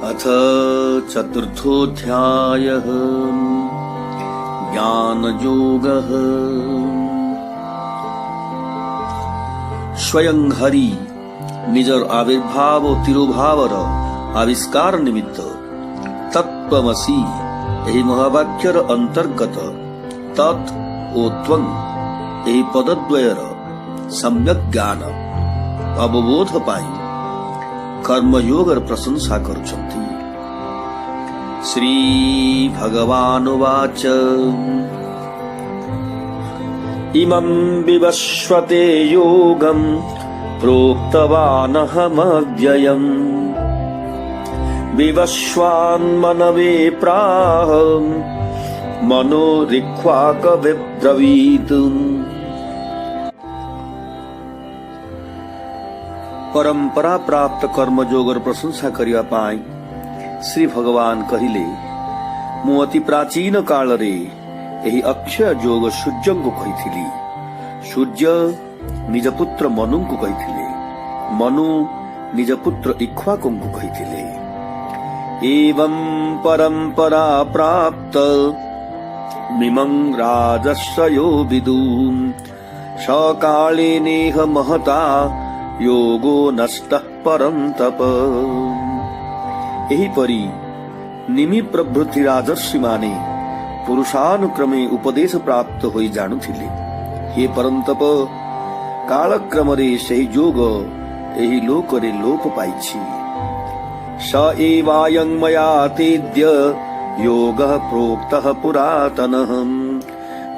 अथ चतुर्थोऽध्यायः ज्ञानयोगः। स्वयं हरि निजर आविर्भाव और तिरुभावर आविष्कार निमित्त तत्त्वमसि एही महावाक्यर अंतर्गत तत् ओ त्वं एही पदद्वयर सम्यक ज्ञान अवबोध पाई कर्मयोगर प्रशंसा करुछन्ति। श्री भगवानुवाच इमं विवस्वते योगं प्रोक्तवानहमव्ययम् विवस्वान्मनवे प्राह मनोरिक्वाकविब्रवीत्। परंपरा प्राप्त कर्मयोगर प्रशंसा करिया पाई श्री भगवान कहिले मु अति प्राचीन काल रे एही अक्षय योग सूर्य को कहिथिली। सूर्य निज पुत्र मनु को कहिथिले, मनु निज पुत्र इक्ष्वाकु को कहिथिले। एवं परंपरा प्राप्त मिमं राजर्षयो विदुं सकाले नेह महता योगो नष्टः परं तप। एहीपरि निमि प्रभृति राजर्षि माने पुरुषानुक्रमे उपदेश प्राप्त होई जाणुथिले। हे परंतप कालक्रमरे सेही योग एही लोकरे लोप पाइछि। स एवायं मया तेद्य योगः प्रोक्तः पुरातनः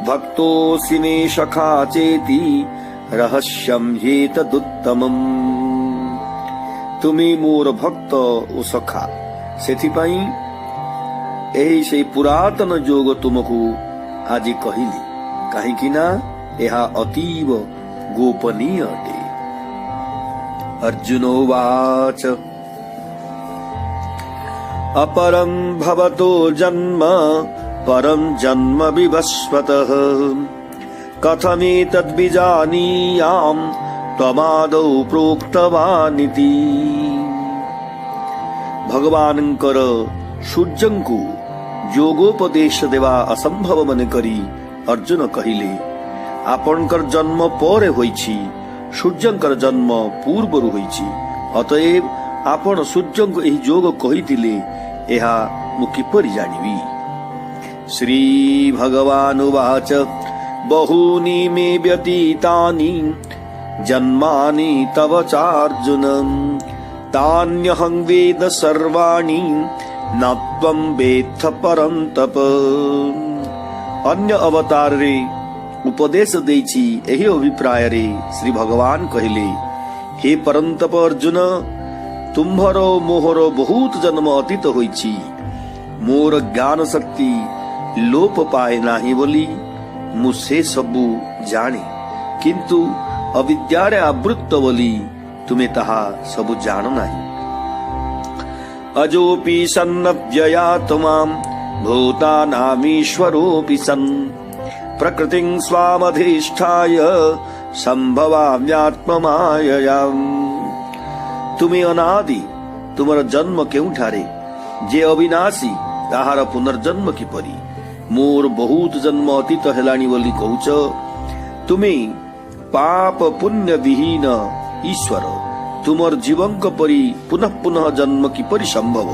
भक्तोऽसि मे सखा चेति रहस्यम हेतदुत्तमम्। तुमी मोर भक्त ओ सखा सेथिपाई एही से पुरातन योग तुमको आजि कहिली, काहेकि ना एहा अतीव गोपनीय अटे। अर्जुनोवाच अपरं भवतो जन्म परं जन्म विवस्वतः कथमेतद्विजानीयाम् त्वमादौ प्रोक्तवानिति। भगवानंकर सूर्यंकु योगोपदेश देवा असंभव मन करी अर्जुन कहिले आपणकर जन्म परे होईछि, सूर्यंकर जन्म पूर्वरु होईछि। अतएव आपण सूर्यंकु एही योग कहिथिले एहा मु किपरि जानिबी। श्री भगवानुवाच बहूनि मे व्यतीतानि जन्मानि तव चार्जुन तान्यहं वेद सर्वाणि न त्वं वेत्थ परं तप। अन्य अवतार रे उपदेश देछि एही अभिप्राय रे श्री भगवान कहिले हे परंतप अर्जुन तुम्हर मोहर बहुत जन्म अतीत होइछि। मोर ज्ञान शक्ति लोप पाए नाही बोली मु से सबु जाने, किंतु अविद्यारे आवृत्त बोली तुमे ताहा सबु जान नाही। अजोपि सन्नव्ययात्मां भूतानामीश्वरोऽपि सन् प्रकृतिं स्वामधिष्ठाय संभवाम्यात्ममाययाम्। तुमे अनादि तुमर जन्म केउठारे जे अविनाशी ताहार पुनर्जन्म किपरि। मोर बहुत जन्म अतीत हेलाणी बोली कहूच। तुमे पाप पुण्य विहीन ईश्वर तुमर जीवंक परी पुनः पुनः जन्म किपरि संभव।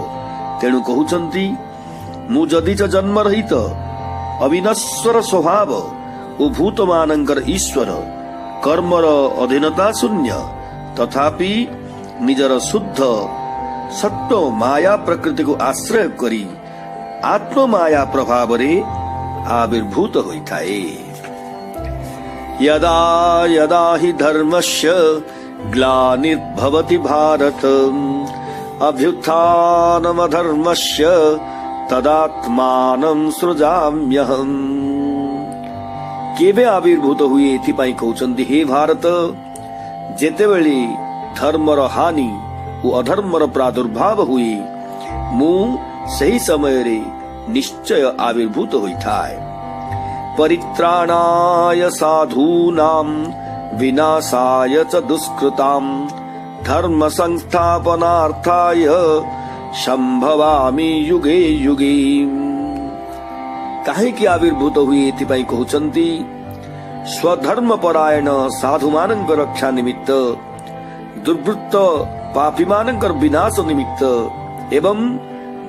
तेणु कहउचंती मु जदिच जन्म रहित अविनश्वर स्वभाव ओ भूत मानंकर ईश्वर कर्मर अधीनता शून्य तथापि निजर शुद्ध सत्व माया प्रकृति को आश्रय करी आत्म माया प्रभाव रे आविर्भूत होइथाए। यदा यदा हि धर्मस्य ग्लानिर्भवति भारत अभ्युत्थानमधर्मस्य तदात्मानं सृजाम्यहम्। केबे आविर्भूत हुए एथिपाई कहउचंती हे भारत जेतेबेले धर्मर हानि ओ अधर्मर प्रादुर्भाव हुए मु सही समय रे निश्चय आविर्भूत होइथाय। परित्राणाय साधूनां विनाशाय च दुष्कृतां धर्म संस्थापनार्थाय संभवामि युगे युगे। काहेकि आविर्भूत हुए एथिपाई कहउचंती स्वधर्म परायण साधु मानक रक्षा निमित्त दुर्वृत्त पापी मानक विनाश निमित्त एवं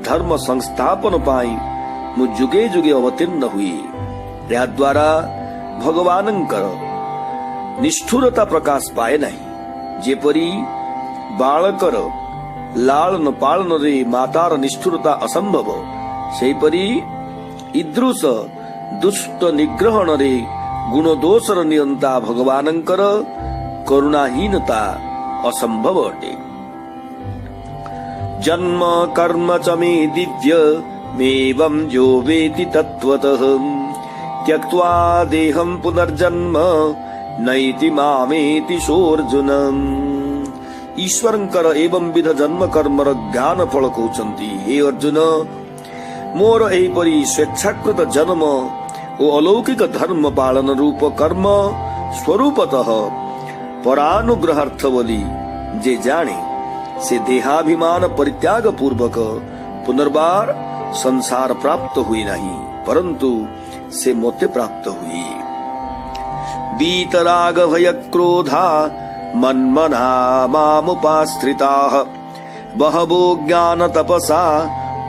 धर्म संस्थापन पाई मु जुगे जुगे अवतीर्ण हुए। या द्वारा भगवानंकर निष्ठुरता प्रकाश पाए नहीं। जेपरी बालकर लालन पालन रे मातार निष्ठुरता असंभव, सेपरी ईदृश दुष्ट निग्रहण रे गुण दोषर नियंता भगवानंकर करुणाहीनता असंभव अटे। जन्म कर्म च मे दिव्य मेवं जो वेति तत्त्वतः त्यक्त्वा देहं पुनर्जन्म नैति मामेति सोऽर्जुन। ईश्वरंकर एवं विध जन्म कर्मर ज्ञान फल कहउचंती हे अर्जुन, मोर एहिपरि स्वेच्छाकृत जन्म ओ अलौकिक धर्म पालन रूप कर्म स्वरूपतः परानुग्रहार्थ बोली जे जाने से देहाभिमान परित्याग पूर्वक पुनर्बार संसार प्राप्त हुई नहीं, परंतु से मोते प्राप्त हुई। वीतराग भय क्रोधा मन्मना मामुपाश्रिताः बहवो ज्ञान तपसा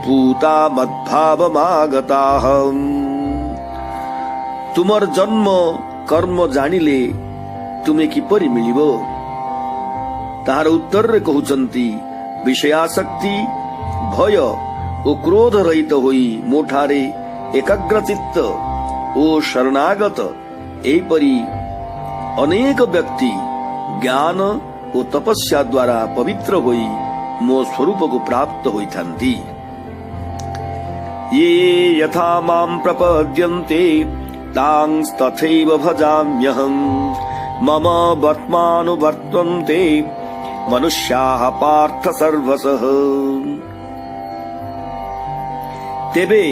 पूता मद्भावमागताः। तुमर जन्म कर्म जानिले तुमे किपरि मिलिबो? तार उत्तर रे कहउचंती विषयासक्ति भय ओ क्रोध रहित होई मोठारे एकाग्रचित्त ओ शरणागत एपरि अनेक व्यक्ति ज्ञान ओ तपस्या द्वारा पवित्र होई मो स्वरूप को प्राप्त होइथांती। ये यथा मां प्रपद्यन्ते तांस्तथैव भजाम्यहम् मम वर्त्मानुवर्तन्ते मनुष्याः पार्थ सर्वशः। तेबे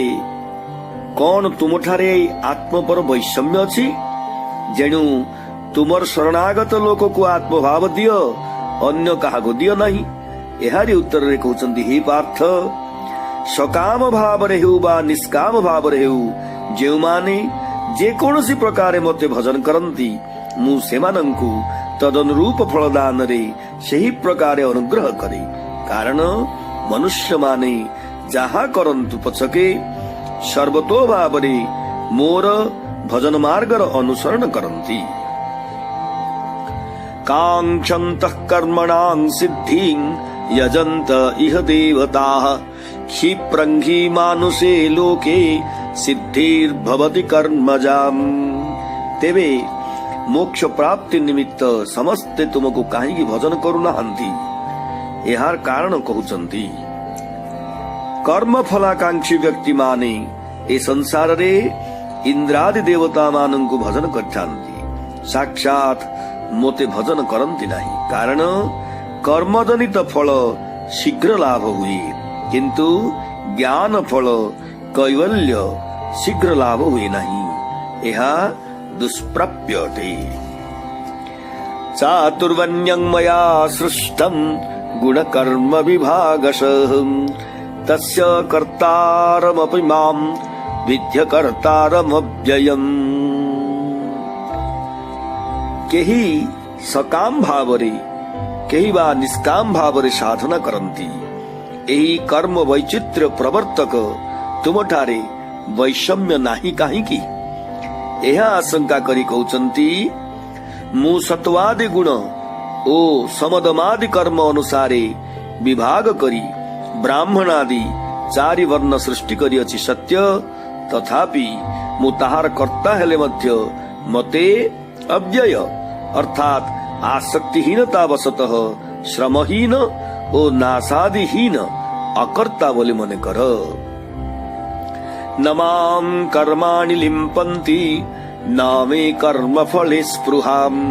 कौन तुमठारे आत्मपर वैषम्य अछि? जेणु तुमर शरणागत लोक को आत्मभाव दियो, अन्य काहाको दियो नहीं। एहारी उत्तर रे कहउचंती हे पार्थ, सकाम भाव रे हेउ बा निष्काम भाव रे हेउ जेउमाने जे कोनोसी प्रकारे मते भजन करंती मु सेमानंकु तदनुरूप फलदान रे सही प्रकारे अनुग्रह करे। कारण मनुष्य माने जहा करंतु पछके सर्वतो भावरे मोर भजन मार्गर अनुसरण करंती। कांक्षन्तः कर्मणां सिद्धिं यजन्त इह देवताः क्षिप्रंहि मानुषे लोके सिद्धिर्भवति कर्मजाम्। तेबे मोक्ष प्राप्ति निमित्त समस्ते तुमको काहींकि भजन करुनाहांती? एहार कारण कहउचंती कर्म फलाकांक्षी व्यक्ति माने ए संसार रे इंद्रादि देवता मानंकु भजन करथांती, साक्षात मोते भजन करंती नहीं। कारण कर्मजनित फल शीघ्र लाभ हुए, किंतु ज्ञान फल कैवल्य शीघ्र लाभ हुए नहीं। यह दुष्प्राप्य अटे। चातुर्वर्ण्यं मया सृष्टं गुणकर्म विभागशः तस्य कर्तारमपि मां विद्य कर्तारमव्ययम्। केही सकाम भावरे केही बा निष्काम भावरे साधना करंती। एही कर्म वैचित्र्य प्रवर्तक तुमठारे वैषम्य नाही काहींकि? यह आशंका करी कहउचंती मु सत्वादि गुण ओ समदमादि कर्म अनुसारे विभाग करी ब्राह्मणादि चारि वर्ण सृष्टि करी अछि सत्य, तथापि मु ताहार कर्ता हेले मध्य मते अव्यय अर्थात आसक्तिहीनता वशतः श्रमहीन ओ नासादिहीन अकर्ता बोली मने कर। न मां कर्माणि लिम्पन्ति न मे कर्म फले स्पृहाम्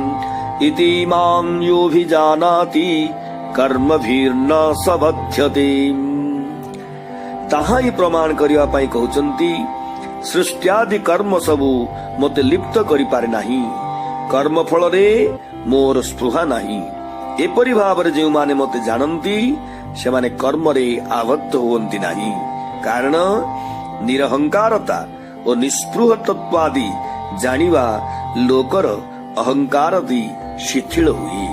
इति मां योऽभिजानाति कर्मभिर्न सबध्यते। ताहा ही प्रमाण करिवा पाई कहउचंती सृष्टियादि कर्म सबु मते लिप्त करि पारे नाही, कर्म फल रे मोर स्पृहा नाही। एपरि भावरे जो माने मते जानती से माने कर्म रे आबद्ध होती नहीं, कारण निरहंकारता और निस्पृह तत्वादि जानिबा लोकर अहंकार दी शिथिल हुई।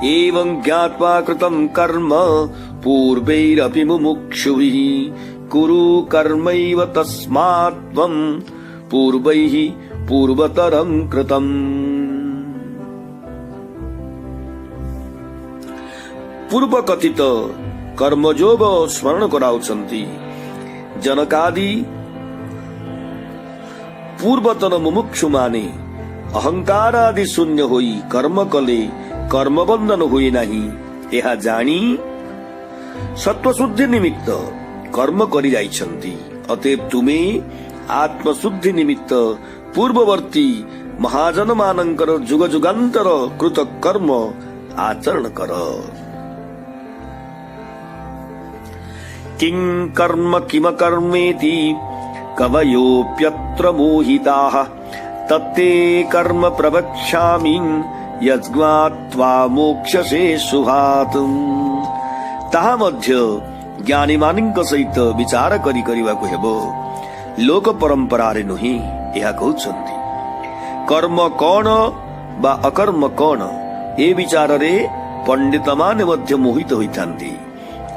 एवं ज्ञात्वा कृतं कर्म पूर्वैरपि मुमुक्षुभिः कुरु कर्मैव तस्मात् त्वं पूर्वैः पूर्वतरं कृतम्। पूर्व कथित कर्मयोग स्मरण कराउछन्ति। जनकादि पूर्वतन मुमुक्षु माने अहंकार आदि शून्य होई कर्म कले कर्मबंधन हुए नहीं, यह जानी सत्वशुद्धि निमित्त कर्म करि जाइछन्ति। अतएव तुमे आत्मशुद्धि निमित्त पूर्ववर्ती महाजन मानंकर जुग जुगांतर कृत कर्म आचरण कर। किं कर्म किम कर्मेति कवयोप्यत्र मोहिताः तत्ते कर्म प्रवक्ष्यामि यज्ञात्वा मोक्षसे शुभात्। ताहा मध्य ज्ञानी मानिंक सहित विचार करी करिवाकु हेबो, लोक परंपरा रे नुही यह कहउछन्ति। कर्म कौन बा अकर्म कौन ए विचार रे पंडित माने मध्य मोहित होइथांती।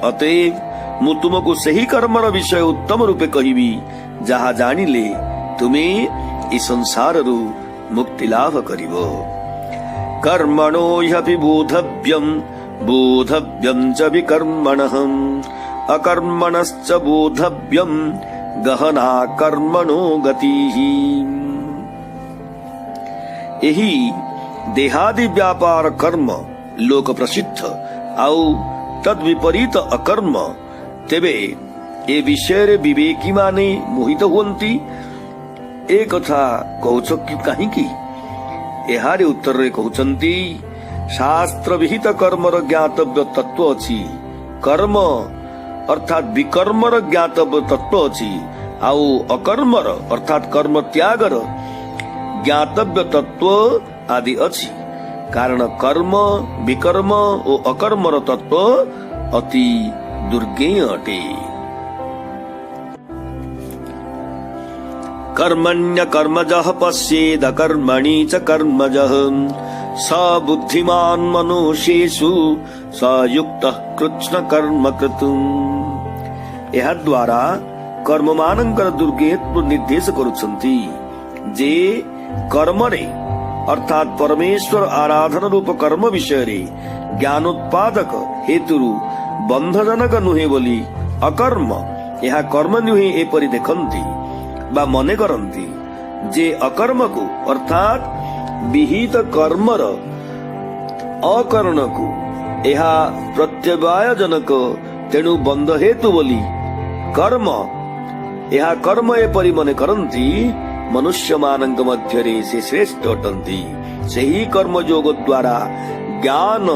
अतएव मु तुमको सही कर्मर विषय उत्तम रूपे कहिबी, जहा जानिले तुमे ई संसार रु मुक्ति लाभ करिवो। कर्मणो ह्यपि बोधव्यं बोधव्यं च विकर्मणः अकर्मणश्च बोधव्यं गहना कर्मणो गतिः। एही देहादि व्यापार कर्म लोक प्रसिद्ध आउ तद विपरीत अकर्म, तेबे ए विषय रे विवेकी माने मोहित हुअन्ति। ए कथा कहउछ कि काहीकि? एहारे उत्तर रे कहउछन्ति, शास्त्र विहित कर्मर ज्ञातव्य तत्व अछि, कर्म अर्थात विकर्मर ज्ञातव्य तत्व अछि, आउ अकर्मर अर्थात कर्म त्यागर ज्ञातव्य तत्व आदि अछि। कारण कर्म विकर्म और अकर्मर तत्व अति दुर्गेय अटे। कर्मण्य कर्मजः पश्येद कर्मणि च कर्मजः स बुद्धिमान् मनुष्येषु स युक्तः कृत्स्न कर्म कृतम्। एहा द्वारा कर्म मानंकर दुर्गेयत्व निर्देश करुछन्ति। जे कर्मरे अर्थात परमेश्वर आराधन रूप कर्म विषय रे ज्ञानोत्पादक हेतुरु बंधजनक नुहे बोली अकर्म यह कर्म नुहे एपरि देखन्ति बा मने करन्ति। जे अकर्म को अर्थात विहित कर्मर अकरण को यह प्रत्यवाय जनक तेणु बंध हेतु बोली कर्म यह कर्म एपरि मने करन्ति। मनुष्य मानंक मध्य रे से श्रेष्ठ अटंती। सही कर्म योग द्वारा ज्ञान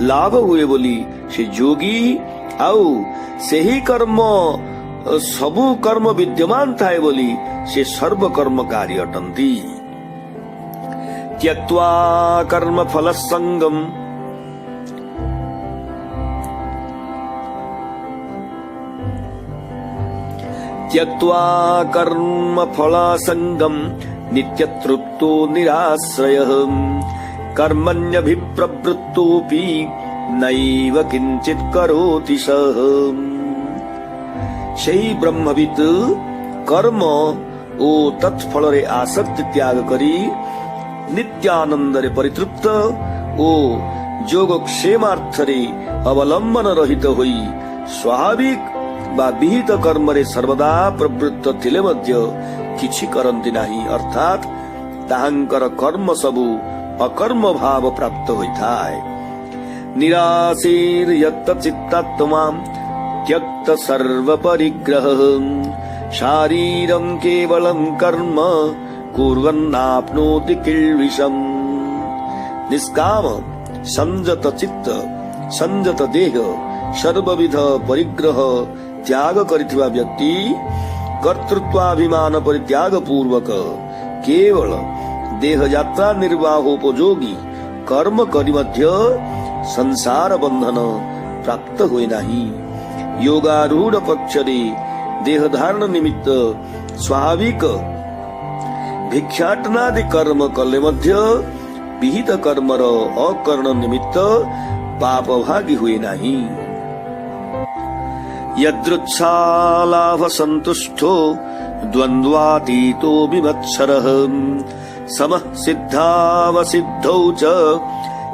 लाभ हुए बोली से योगी आउ सही कर्म सबु कर्म विद्यमान थाए बोली से सर्व कर्मकारी अटंती। त्यक्त्वा कर्म फल संगम त्यक्त्वा कर्म फलासंगम नित्यतृप्तो निराश्रयः कर्मण्यभिप्रवृत्तोऽपि नैव किंचित् करोति सः। ସେହି ବ୍ରହ୍ମବିତ୍ कर्म ଓ ତତ୍ଫଳରେ ଆସକ୍ତି ତ୍ୟାଗ କରି ନିତ୍ୟାନନ୍ଦରେ ପରିତୃପ୍ତ ଓ ଯୋଗ କ୍ଷେମାର୍ଥରେ ଅବଲମ୍ବନ ରହିତ ହୋଇ ସ୍ୱାଭାବିକ ବା ବିହିତ କର୍ମରେ ସର୍ବଦା ପ୍ରବୃତ୍ତ ଥିଲେ ମଧ୍ୟ କିଛି କରନ୍ତି ନାହିଁ। ଅର୍ଥାତ୍ ତାହାଙ୍କର କର୍ମ ସବୁ ଅକର୍ମ ଭାବ ପ୍ରାପ୍ତ ହୋଇଥାଏ। ନିରାଶୀର୍ୟତ ଚିତ୍ତାତ୍ମା त्यक्त सर्व परिग्रह शारीरं केवलं कर्म कुर्वन्नाप्नोति किल्बिषम्। निष्काम संयत चित्त संयत देह सर्वविध परिग्रह त्याग करिଥିବା व्यक्ति कर्तृत्वाभिमान परित्याग पूर्वक केवल देह यात्रा निर्वाहोपयोगी कर्म करि मध्य संसार बंधन प्राप्त हुए नाही। योगारूढ़ पक्षरे देह धारण निमित्त स्वाभाविक भिक्षाटनादि कर्म कले मध्य विहित कर्मर अकर्ण निमित्त पाप भागी हुए नाही। यदृच्छालाभ संतुष्टो द्वंद्वातीतो विमत्सरः समः सिद्धावसिद्धौ च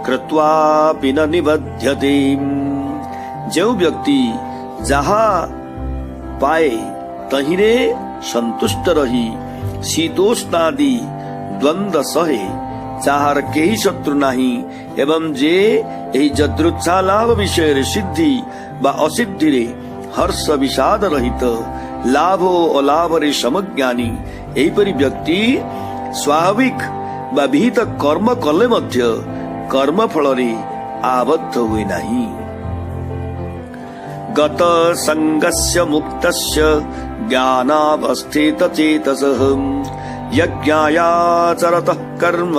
कृत्वापि न निबध्यते। जो व्यक्ति जहाँ पाए तहिरे संतुष्ट रही शीतोष्णादि द्वंद्व सहे चाहर केही शत्रु नाही एवं जे एही जदृच्छा लाभ विषय सिद्धि बा असिद्धि रे हर्ष विषाद रहित लाभ अलाभ रे समज्ञानी एहीपरि व्यक्ति स्वाभाविक बा विहित कर्म कले मध्य कर्म फल रे आबद्ध हुए नाही। गत संगस्य मुक्तस्य ज्ञानावस्थित चेतसः यज्ञायाचरतः कर्म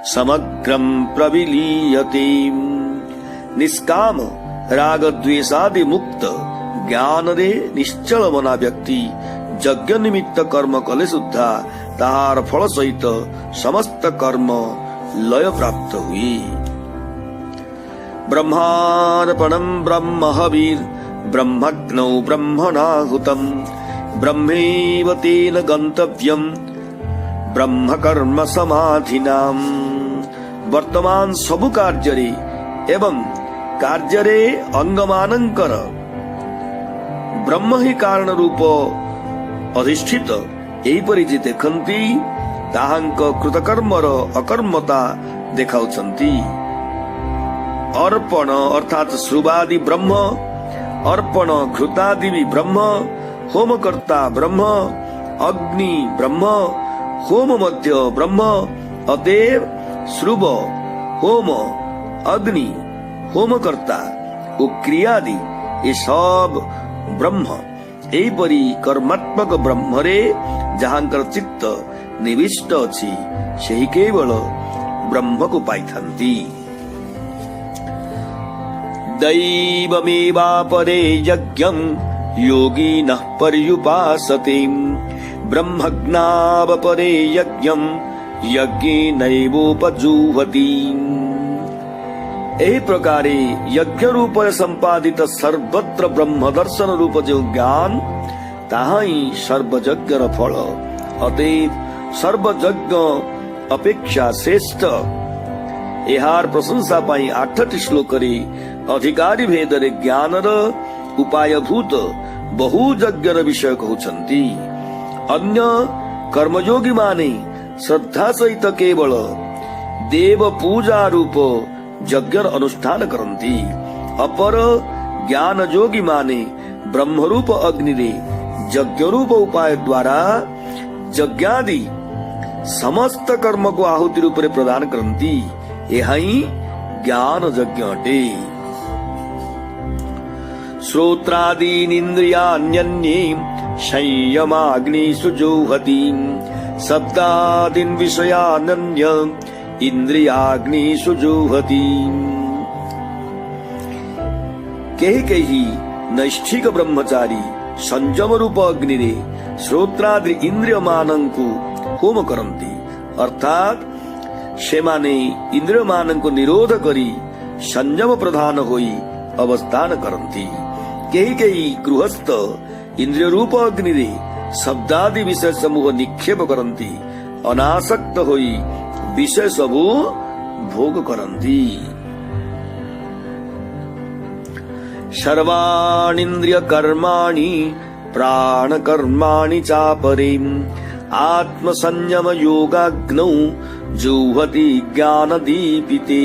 समग्रं प्रविलीयते। निष्काम राग द्वेषादि मुक्त ज्ञान रे निश्चल मना व्यक्ति यज्ञ निमित्त कर्म कले सुद्धा ताहार फल सहित समस्त कर्म लय प्राप्त हुए। ब्रह्मार्पणं ब्रह्म हविर् ब्रह्मग्नौ ब्रह्मणाहुतं ब्रह्मैव तेन गन्तव्यं ब्रह्म कर्म समाधिनाम। वर्तमान सबु कार्य एवं कार्य अंगमानंकर ब्रह्म ही कारण रूप अधिष्ठित एहीपरि जे देखंती ताहांक कृतकर्मर अकर्मता देखाउछंती। अर्पण अर्थात श्रुवादि ब्रह्म, अर्पण घृतादि भी ब्रह्म, होमकर्ता ब्रह्म, अग्नि ब्रह्म, होम मध्य ब्रह्म। अतएव श्रुव, होम, अग्नि, होमकर्ता ओ क्रियादि ये सब ब्रह्म। एहीपरि कर्मात्मक ब्रह्म रे जहांकर चित्त निविष्ट अछि सेही केवल ब्रह्म को पाइथांती। दैवमेवापरे यज्ञं योगिनः पर्युपासते ब्रह्मज्ञावपरे यज्ञं यज्ञेनैवोपजुह्वति। एही प्रकारे यज्ञ रूप संपादित सर्वत्र ब्रह्म दर्शन रूप जो ज्ञान ताहा ही सर्वयज्ञर फल। अतएव सर्वयज्ञ अपेक्षा श्रेष्ठ। एहार प्रशंसा पाई 8टी श्लोकरे अधिकारी भेदरे ज्ञानर उपायभूत बहु यज्ञर विषय कहउछंती। अन्य कर्मयोगी माने श्रद्धा सहित केवल देव पूजा रूप यज्ञर अनुष्ठान करंती। अपर ज्ञान योगी माने ब्रह्मरूप अग्नि रे यज्ञ रूप उपाय द्वारा यज्ञादि समस्त कर्म को आहुति रूप रे प्रदान करंती। यह ही ज्ञान यज्ञ अटे। श्रोत्रादीनिन्द्रियाण्यन्ये संयमाग्निषु जुह्वति शब्दादीन् विषयानन्य इंद्रियाग्निषु जुह्वति। केही नैष्ठिक ब्रह्मचारी संयम रूप अग्नि रे श्रोत्रादि इंद्रिय मानंकु होम करंती। अर्थात सेमाने इंद्रिय मानंकु निरोध करी संयम प्रधान होई अवस्थान करंती। केही गृहस्थ इंद्रिय रूप अग्नि रे शब्दादि विषय समूह निक्षेप करंती। अनासक्त होई विषय सबु भोग करंती। सर्वाणीन्द्रिय कर्माणि प्राण कर्माणि चापरे आत्म संयम योगाग्नौ जुह्वति ज्ञान दीपिते।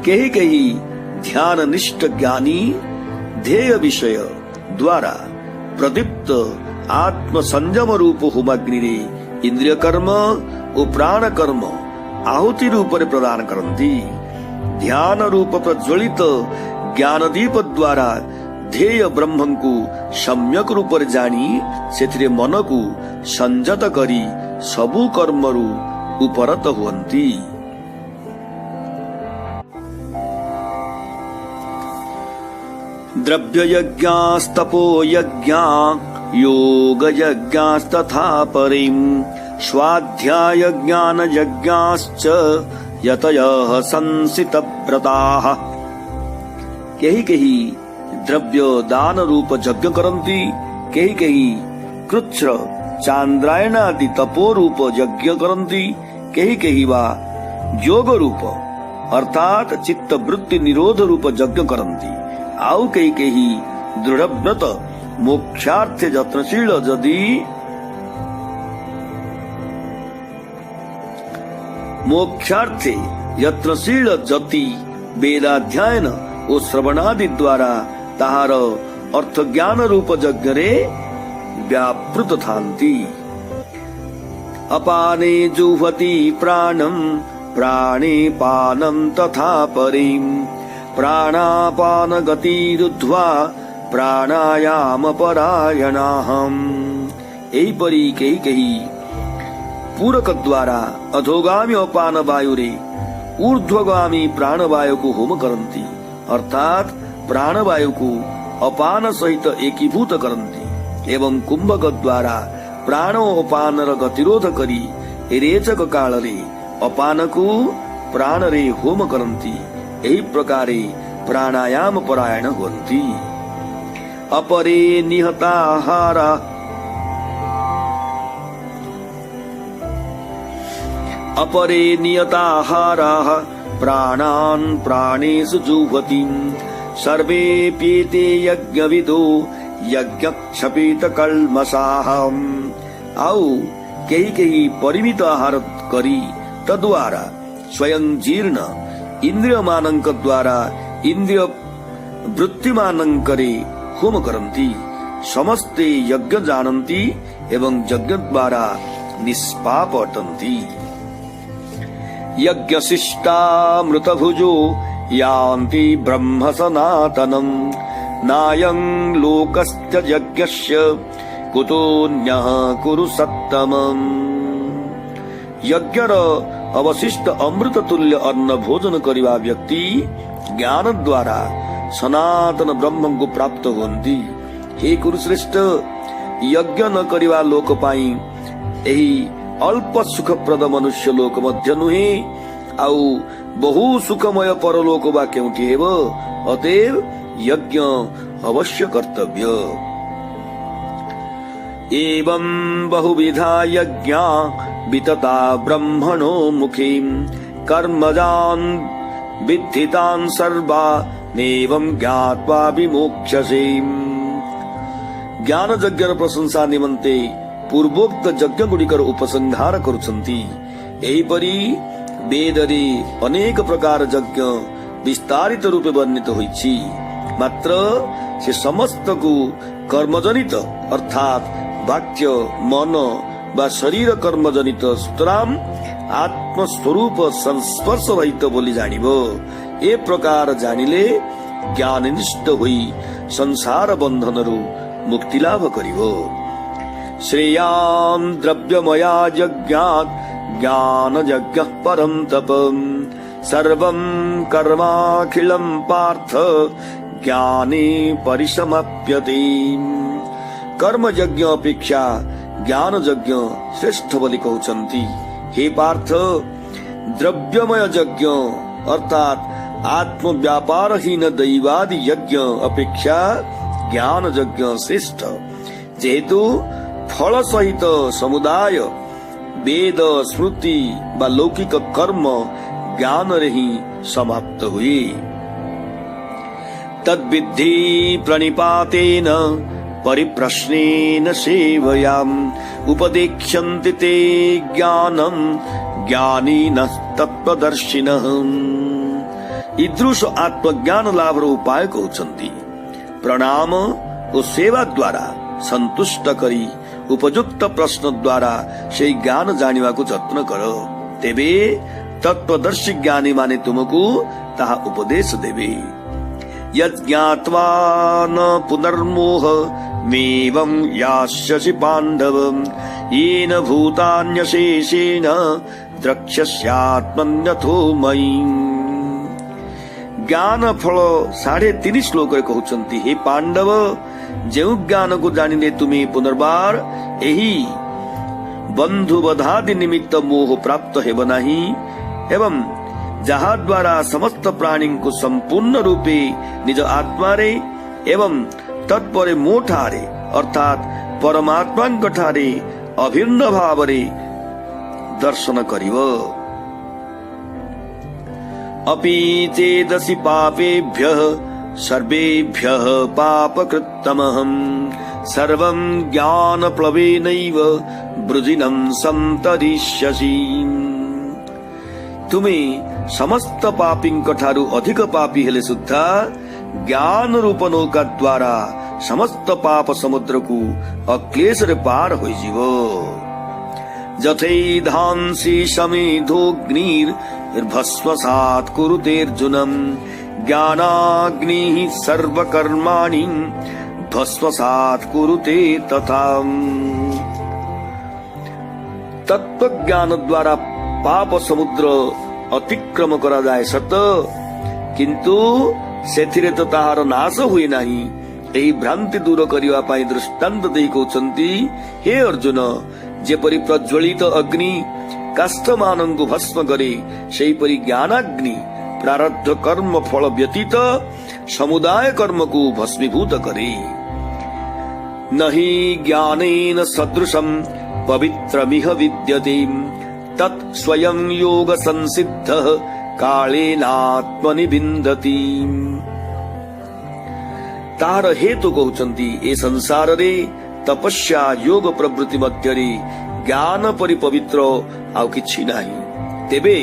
केही ध्यान निष्ठ ज्ञानी ध्येय विषय द्वारा प्रदीप्त आत्म संयम रूप होमाग्नि रे इंद्रिय कर्म और प्राण कर्म आहुति रूप रे प्रदान करंती। ध्यान रूप प्रज्वलित ज्ञान दीप द्वारा ध्येय ब्रह्म को सम्यक रूप रे जानी सेथिरे मन को संजत करी सबु कर्मरु उपरत हुअंती। द्रव्ययज्ञास्तपो यज्ञा योगयज्ञास्तथा परिं स्वाध्याय ज्ञान यज्ञाश्च यतयः संसितव्रताः। केही द्रव्य दान रूप यज्ञ करन्ति, केही कृच्छ्र चांद्रायणादि तपो रूप यज्ञ करन्ति, केही वा योग रूप अर्थात चित्त वृत्ति निरोध रूप यज्ञ करन्ति। आउ केही दृढ़व्रत मोक्षार्थे यत्नशील यदि मोक्षार्थे यत्नशील जति वेदाध्ययन ओ श्रवणादि द्वारा ताहार अर्थ ज्ञान रूप यज्ञ रे व्यापृत थांती। अपाने जुह्वति प्राणं प्राणे पानं तथा परिं प्राणापान गतिरुद्ध्वा प्राणायाम परायणाहम्। एहिपरि केही पूरक द्वारा अधोगामी अपान वायु रे ऊर्ध्वगामी प्राणवायु को होम करन्ति, अर्थात प्राणवायु को अपान सहित एकीभूत करन्ति एवं कुंभक द्वारा प्राणो अपान र गतिरोध करी रेचक काल रे अपान को प्राण रे होम करन्ति। एही प्रकारे प्राणायाम परायण हुन्ति। अपरे निहताहारा अपरे नियताहाराः प्राणान् प्राणेषु जुह्वति सर्वेऽप्येते यज्ञविदो यज्ञक्षपित कल्मषाः। आउ केही परिमित आहार करी तद्वारा स्वयं जीर्ण इंद्रिय मानंक द्वारा इंद्रिय वृत्ति मानंकरे होम करन्ति। समस्ते यज्ञ जानन्ति एवं यज्ञ द्वारा निष्पाप अटन्ति। यज्ञशिष्टामृतभुजो यान्ति ब्रह्म सनातनम् नायं लोकस्य यज्ञस्य कुतोऽन्यः कुरु सत्तमम्। यज्ञर अवशिष्ट अमृत तुल्य अन्न भोजन करिवा व्यक्ति ज्ञान द्वारा सनातन ब्रह्म को प्राप्त हुन्ति। हे कुरुश्रेष्ठ, यज्ञ न करिवा लोक पाई एही अल्प सुखप्रद मनुष्य लोक मध्य नुहे आउ बहु सुखमय परलोक वा केउठी हेब। अतएव यज्ञ अवश्य कर्तव्य। एवं बहुविधा यज्ञा वितता ब्रह्मणो मुखी कर्मजान् विद्धितान् सर्वा नेवं ज्ञात्वा विमोक्ष्यसे। ज्ञान यज्ञर प्रशंसा निमन्ते पूर्वोक्त यज्ञ गुड़िकर उपसंहार करुछन्ति। एहिपरि वेदरे अनेक प्रकार यज्ञ विस्तारित रूपे वर्णित होइछि। मात्र से समस्त को कर्मजनित अर्थात वाक्य मन वा शरीर कर्मजनित सुतराम आत्मस्वरूप संस्पर्श रहित बोली जानिबो। ए प्रकार जानिले ज्ञाननिष्ठ होई संसार बंधनरु मुक्ति लाभ करिबो। श्रेयान् द्रव्यमया यज्ञात् ज्ञान यज्ञः परं तपम् सर्वं कर्माखिलं पार्थ ज्ञाने परिसमाप्यते। कर्म यज्ञ अपेक्षा ज्ञान यज्ञ श्रेष्ठ बोली कहउछन्ति। हे पार्थ, द्रव्यमय यज्ञ अर्थात आत्म व्यापारहीन दैवादि यज्ञ अपेक्षा ज्ञान यज्ञ श्रेष्ठ। जेहेतु फल सहित समुदाय वेद स्मृति व लौकिक कर्म ज्ञान रे ही समाप्त हुए। तद्विद्धि प्रणिपातेन परिप्रश्नेन सेवयाम् उपदेक्ष्यन्ति ते ज्ञानं ज्ञानिनः तत्त्वदर्शिनः। ईदृश आत्मज्ञान लाभर उपाय कहउछन्ति। प्रणाम ओ सेवा द्वारा संतुष्ट करी उपयुक्त प्रश्न द्वारा से ज्ञान जानिवाको यत्न कर। तेबे तत्वदर्शी ज्ञानी माने तुमको ताहा उपदेश देवे। यज्ञात्वा न पुनर्मोह मेवं यास्यसि पाण्डव येन भूतान्यशेषेण द्रक्ष्यस्यात्मन्यथो मयि। ज्ञान फल 3.5 श्लोक कहउछंती हे पांडव जो ज्ञान को जानिले तुम्हें पुनर्बार यही बंधु बधादि निमित्त मोह प्राप्त हेब नाही एवं जहा द्वारा समस्त प्राणी को संपूर्ण रूपे निज आत्मा रे एवं तत्परे मोठारे अर्थात परमात्मा ठारे अभिन्न भाव रे दर्शन करिव अपि चेदसि पापेभ्यः सर्वेभ्यः पापकृत्तमहं सर्वं ज्ञानप्लवेनैव वृजिनं संतरिष्यसि तुमे समस्त पापींक ठारु अधिक पापी हेले सुद्धा ज्ञान रूप नौका द्वारा समस्त पाप समुद्र को अक्लेश रे पार होई जीवो जथैधांसि समेधोऽग्निर्भस्मसात् कुरुतेऽर्जुनम् ज्ञानाग्निः सर्वकर्माणि भस्मसात् कुरुते तथा तत्व ज्ञान द्वारा पाप समुद्र अतिक्रम करा जाए सत किंतु सेथिरे तो ताहार नाश हुए नाही एही भ्रांति दूर करिवा पाई दृष्टांत देई कहउछंती हे अर्जुन जेपरि प्रज्वलित अग्नि काष्ठ मानंकु भस्म करे सेहीपरि ज्ञानाग्नि प्रारब्ध कर्म फल व्यतीत समुदाय कर्म को भस्मीभूत करे नहि ज्ञानेन सदृशं पवित्रमिह विद्यते तत् स्वयं योग संसिद्धः कालेनात्मनि बिंदति तार हेतु कहउछंती ए संसार रे तपस्या योग प्रवृत्ति मध्य ज्ञान परि पवित्र आउ किछि नाही तेबे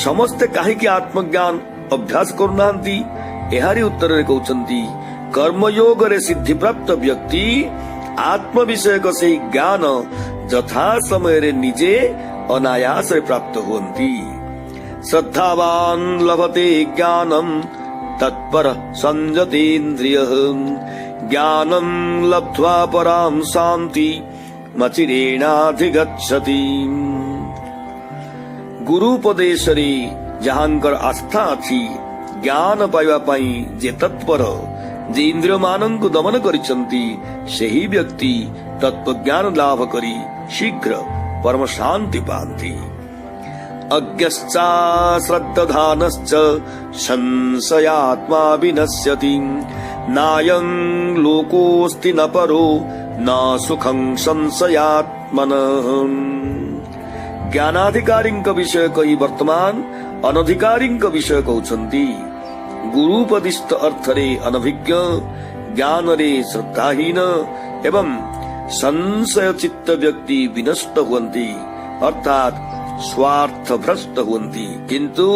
समस्ते काहेकि आत्मज्ञान अभ्यास करुनांती एहारी उत्तर रे कहउछंती कर्मयोग रे सिद्धि प्राप्त व्यक्ति आत्म विषय को से ज्ञान यथा समय रे निजे अनायास रे प्राप्त होंती श्रद्धावान लभते ज्ञानम तत्पर संयतेन्द्रियः ज्ञानं लब्ध्वा परां शांति मचिरेणाधिगच्छति गुरुपदेश रे जहांकर आस्था अछि ज्ञान पाइबा पई जे तत्पर जे इंद्रिय मानंकु दमन करिसंती सेही व्यक्ति तत्व ज्ञान लाभ करी शीघ्र परम शांति पांति अज्ञश्चा श्रद्धानश्च संशयात्मा विनश्यति नायं लोकोऽस्ति न परो न सुखं संशयात्मनः ज्ञानाधिकारींक विषय कही वर्तमान अनधिकारींक विषय कहउछंती गुरुपदिष्ट अर्थ रे अनभिज्ञ ज्ञान रे श्रद्धाहीन एवं संशय चित्त व्यक्ति विनष्ट हुवन्ति अर्थात स्वार्थ भ्रष्ट हुवन्ति किंतु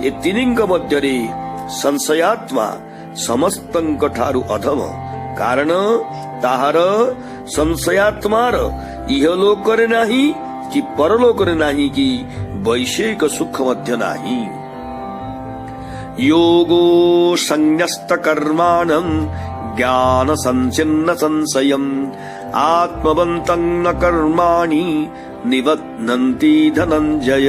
ये तीनिंक मध्य रे संशयात्मा समस्तंक ठारु अधम कारण ताहार संशयात्मार इहलोक रे नाही कि परलोक रे नाही कि वैषयिक सुख मध्य नाही योगो संन्यस्त कर्माणं ज्ञान संचिन्न संशयम् आत्मवन्तं न कर्माणि निबध्नन्ति धनंजय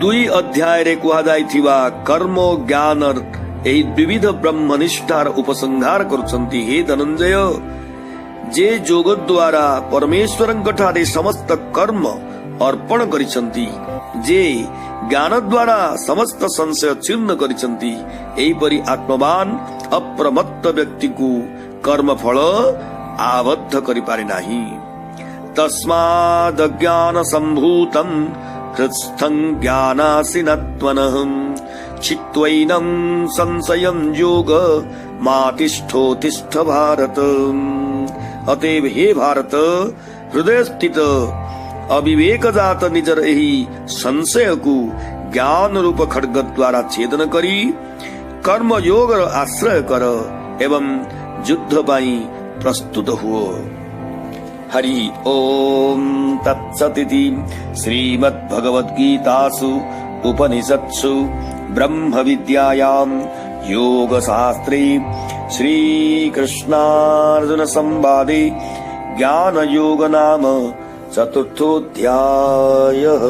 2 अध्याय रे कुहाଯାଇଥିବା कर्म ज्ञान एही विविध ब्रह्मनिष्ठार उपसंहार करुछंती हे धनंजय जे जोग द्वारा परमेश्वरंक ठारे समस्त कर्म अर्पण करिसंती जे ज्ञान द्वारा समस्त संशय चूर्ण करिसंती एही परि आत्मवान अप्रमत्त व्यक्ति को कर्म फल आबद्ध करि पारे नाही तस्माद् ज्ञान संभूतं हृत्स्थं ज्ञानासिनत्वनः चित्वैनं संशयं योग मातिष्ठोतिष्ठ भारत अतएव हे भारत हृदय स्थित अविवेक जात निजर एही संशय को ज्ञान रूप खड्ग द्वारा छेदन करी कर्म योग आश्रय कर एवं युद्ध पाई प्रस्तुत हुओ हरि ओम तत्सदिति श्रीमद्भगवद्गीतासु उपनिषत्सु ब्रह्म विद्यायां योग शास्त्रे श्री कृष्णार्जुन संवादे ज्ञान योग नाम चतुर्थोऽध्यायः।